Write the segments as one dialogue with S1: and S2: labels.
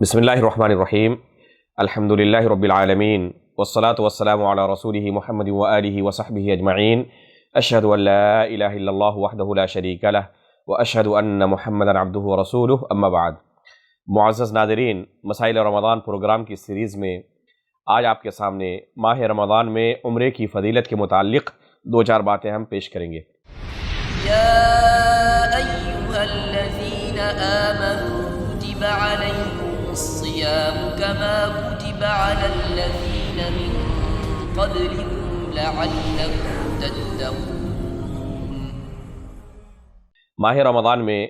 S1: بسم اللہ الرحمن الرحیم الحمد للہ رب العالمین والصلاة والسلام علی رسولہ محمد وآلہ وصحبہ اجمعین اشہد ان لا الہ الا اللہ وحدہ لا شریک لہ واشہد ان محمدا عبدہ ورسولہ اما بعد۔ معزز ناظرین، مسائل رمضان پروگرام کی سیریز میں آج آپ کے سامنے ماہ رمضان میں عمرے کی فضیلت کے متعلق دو چار باتیں ہم پیش کریں گے۔
S2: یا ایھا الذین آمنوا کتب علیکم الصیام کما کتب علی الذین من قبلکم لعلکم تتقون۔
S1: ماہ رمضان میں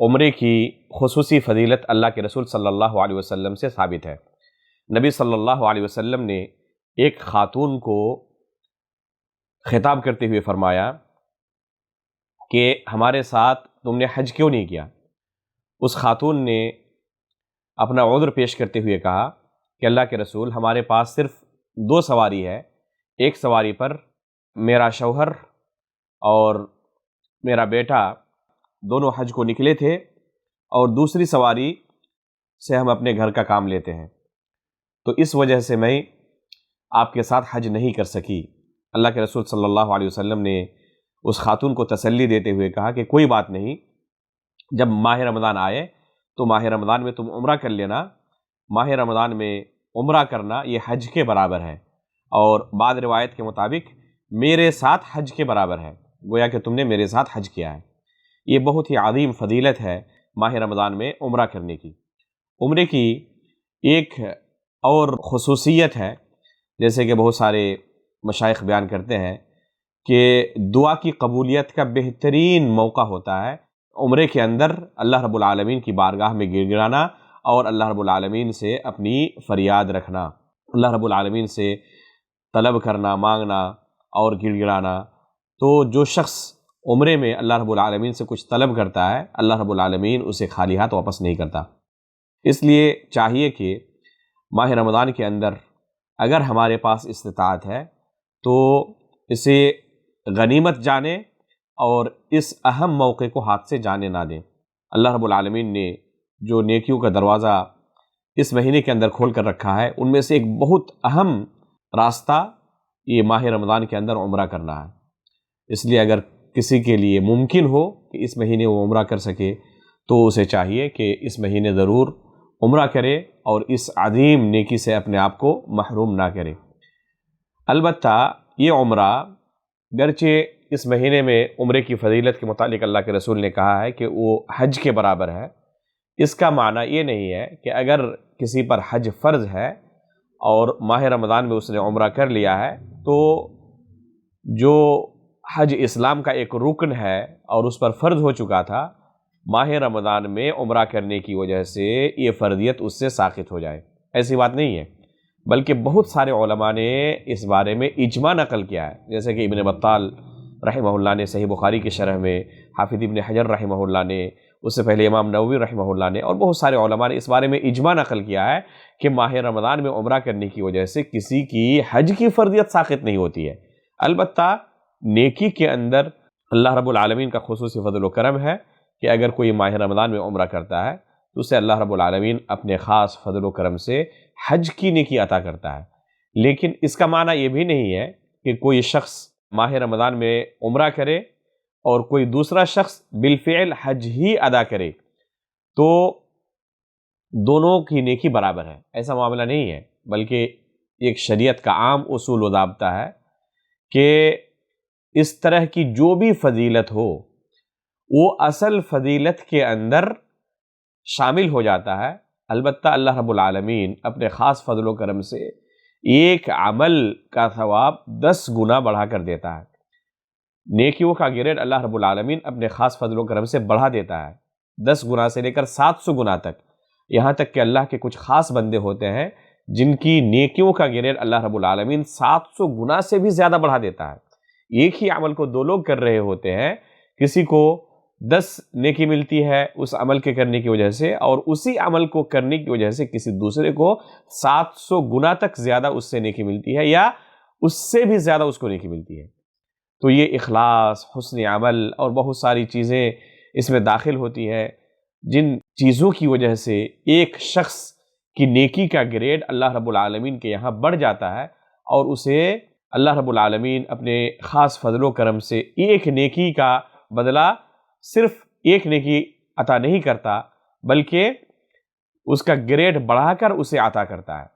S1: عمرے کی خصوصی فضیلت اللہ کے رسول صلی اللہ علیہ وسلم سے ثابت ہے۔ نبی صلی اللہ علیہ وسلم نے ایک خاتون کو خطاب کرتے ہوئے فرمایا کہ ہمارے ساتھ تم نے حج کیوں نہیں کیا؟ اس خاتون نے اپنا عذر پیش کرتے ہوئے کہا کہ اللہ کے رسول، ہمارے پاس صرف دو سواری ہے، ایک سواری پر میرا شوہر اور میرا بیٹا دونوں حج کو نکلے تھے، اور دوسری سواری سے ہم اپنے گھر کا کام لیتے ہیں، تو اس وجہ سے میں آپ کے ساتھ حج نہیں کر سکی۔ اللہ کے رسول صلی اللہ علیہ وسلم نے اس خاتون کو تسلی دیتے ہوئے کہا کہ کوئی بات نہیں، جب ماہ رمضان آئے تو ماہ رمضان میں تم عمرہ کر لینا۔ ماہ رمضان میں عمرہ کرنا یہ حج کے برابر ہے، اور بعض روایت کے مطابق میرے ساتھ حج کے برابر ہے، گویا کہ تم نے میرے ساتھ حج کیا ہے۔ یہ بہت ہی عظیم فضیلت ہے ماہ رمضان میں عمرہ کرنے کی۔ عمرے کی ایک اور خصوصیت ہے، جیسے کہ بہت سارے مشائخ بیان کرتے ہیں کہ دعا کی قبولیت کا بہترین موقع ہوتا ہے عمرے کے اندر اللہ رب العالمین کی بارگاہ میں گر گرانا اور اللہ رب العالمین سے اپنی فریاد رکھنا، اللہ رب العالمین سے طلب کرنا، مانگنا اور گر گرانا۔ تو جو شخص عمرے میں اللہ رب العالمین سے کچھ طلب کرتا ہے، اللہ رب العالمین اسے خالی ہاتھ واپس نہیں کرتا۔ اس لیے چاہیے کہ ماہ رمضان کے اندر اگر ہمارے پاس استطاعت ہے تو اسے غنیمت جانیں اور اس اہم موقع کو ہاتھ سے جانے نہ دیں۔ اللہ رب العالمین نے جو نیکیوں کا دروازہ اس مہینے کے اندر کھول کر رکھا ہے، ان میں سے ایک بہت اہم راستہ یہ ماہ رمضان کے اندر عمرہ کرنا ہے۔ اس لیے اگر کسی کے لیے ممکن ہو کہ اس مہینے وہ عمرہ کر سکے تو اسے چاہیے کہ اس مہینے ضرور عمرہ کرے اور اس عظیم نیکی سے اپنے آپ کو محروم نہ کرے۔ البتہ یہ عمرہ گرچہ اس مہینے میں عمرے کی فضیلت کے متعلق اللہ کے رسول نے کہا ہے کہ وہ حج کے برابر ہے، اس کا معنی یہ نہیں ہے کہ اگر کسی پر حج فرض ہے اور ماہ رمضان میں اس نے عمرہ کر لیا ہے تو جو حج اسلام کا ایک رکن ہے اور اس پر فرض ہو چکا تھا، ماہ رمضان میں عمرہ کرنے کی وجہ سے یہ فرضیت اس سے ساقط ہو جائے، ایسی بات نہیں ہے۔ بلکہ بہت سارے علماء نے اس بارے میں اجماع نقل کیا ہے، جیسے کہ ابن بطال رحمہ اللہ نے صحیح بخاری کی شرح میں، حافظ ابن حجر رحمہ اللہ نے، اس سے پہلے امام نووی رحمہ اللہ نے، اور بہت سارے علماء نے اس بارے میں اجماع نقل کیا ہے کہ ماہ رمضان میں عمرہ کرنے کی وجہ سے کسی کی حج کی فرضیت ساقط نہیں ہوتی ہے۔ البتہ نیکی کے اندر اللہ رب العالمین کا خصوصی فضل و کرم ہے کہ اگر کوئی ماہ رمضان میں عمرہ کرتا ہے تو اسے اللہ رب العالمین اپنے خاص فضل و کرم سے حج کی نیکی عطا کرتا ہے۔ لیکن اس کا معنی یہ بھی نہیں ہے کہ کوئی شخص ماہ رمضان میں عمرہ کرے اور کوئی دوسرا شخص بالفعل حج ہی ادا کرے تو دونوں کی نیکی برابر ہے، ایسا معاملہ نہیں ہے۔ بلکہ ایک شریعت کا عام اصول و ضابطہ ہے کہ اس طرح کی جو بھی فضیلت ہو وہ اصل فضیلت کے اندر شامل ہو جاتا ہے۔ البتہ اللہ رب العالمین اپنے خاص فضل و کرم سے ایک عمل کا ثواب 10 گنا بڑھا کر دیتا ہے۔ نیکیوں کا گریڈ اللہ رب العالمین اپنے خاص فضل و کرم سے بڑھا دیتا ہے، 10 گنا سے لے کر 700 گنا تک، یہاں تک کہ اللہ کے کچھ خاص بندے ہوتے ہیں جن کی نیکیوں کا گریڈ اللہ رب العالمین 700 گنا سے بھی زیادہ بڑھا دیتا ہے۔ ایک ہی عمل کو دو لوگ کر رہے ہوتے ہیں، کسی کو 10 نیکی ملتی ہے اس عمل کے کرنے کی وجہ سے، اور اسی عمل کو کرنے کی وجہ سے کسی دوسرے کو 700 گنا تک زیادہ اس سے نیکی ملتی ہے، یا اس سے بھی زیادہ اس کو نیکی ملتی ہے۔ تو یہ اخلاص، حسن عمل اور بہت ساری چیزیں اس میں داخل ہوتی ہے جن چیزوں کی وجہ سے ایک شخص کی نیکی کا گریڈ اللہ رب العالمین کے یہاں بڑھ جاتا ہے، اور اسے اللہ رب العالمین اپنے خاص فضل و کرم سے ایک نیکی کا بدلہ صرف ایک نیکی عطا نہیں کرتا، بلکہ اس کا گریڈ بڑھا کر اسے عطا کرتا ہے۔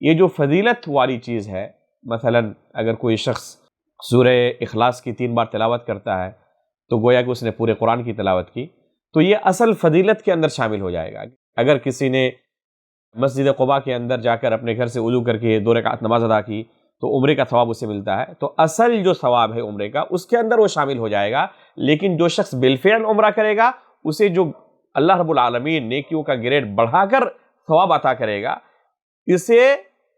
S1: یہ جو فضیلت والی چیز ہے، مثلا اگر کوئی شخص سورہ اخلاص کی 3 بار تلاوت کرتا ہے تو گویا کہ اس نے پورے قرآن کی تلاوت کی، تو یہ اصل فضیلت کے اندر شامل ہو جائے گا۔ اگر کسی نے مسجد قباء کے اندر جا کر اپنے گھر سے وضو کر کے 2 رکعت نماز ادا کی تو عمرے کا ثواب اسے ملتا ہے، تو اصل جو ثواب ہے عمرے کا اس کے اندر وہ شامل ہو جائے گا۔ لیکن جو شخص بالفعل عمرہ کرے گا، اسے جو اللہ رب العالمین نیکیوں کا گریڈ بڑھا کر ثواب عطا کرے گا، اسے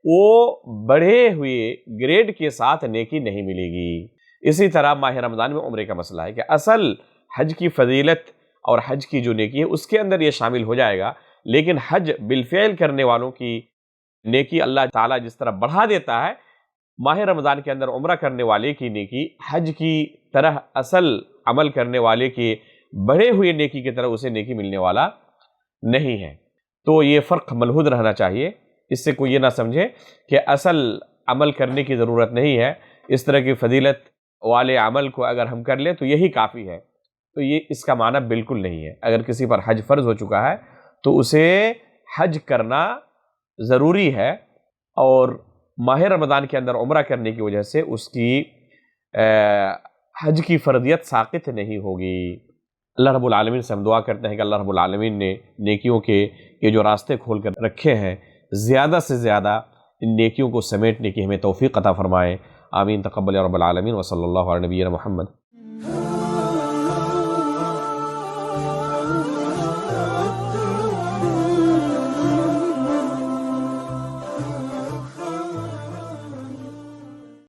S1: وہ بڑھے ہوئے گریڈ کے ساتھ نیکی نہیں ملے گی۔ اسی طرح ماہ رمضان میں عمرے کا مسئلہ ہے کہ اصل حج کی فضیلت اور حج کی جو نیکی ہے اس کے اندر یہ شامل ہو جائے گا، لیکن حج بالفعل کرنے والوں کی نیکی اللہ تعالیٰ جس طرح بڑھا دیتا ہے، ماہ رمضان کے اندر عمرہ کرنے والے کی نیکی حج کی طرح اصل عمل کرنے والے کے بڑھے ہوئے نیکی کی طرح اسے نیکی ملنے والا نہیں ہے۔ تو یہ فرق ملحوظ رہنا چاہیے، اس سے کوئی یہ نہ سمجھے کہ اصل عمل کرنے کی ضرورت نہیں ہے، اس طرح کی فضیلت والے عمل کو اگر ہم کر لیں تو یہی کافی ہے، تو یہ اس کا معنی بالکل نہیں ہے۔ اگر کسی پر حج فرض ہو چکا ہے تو اسے حج کرنا ضروری ہے، اور ماہ رمضان کے اندر عمرہ کرنے کی وجہ سے اس کی حج کی فرضیت ساقط نہیں ہوگی۔ اللہ رب العالمین سے ہم دعا کرتے ہیں کہ اللہ رب العالمین نے نیکیوں کے یہ جو راستے کھول کر رکھے ہیں، زیادہ سے زیادہ ان نیکیوں کو سمیٹنے کی ہمیں توفیق عطا فرمائے۔ آمین۔ تقبل یا رب العالمین، وصلی اللہ علی نبینا محمد۔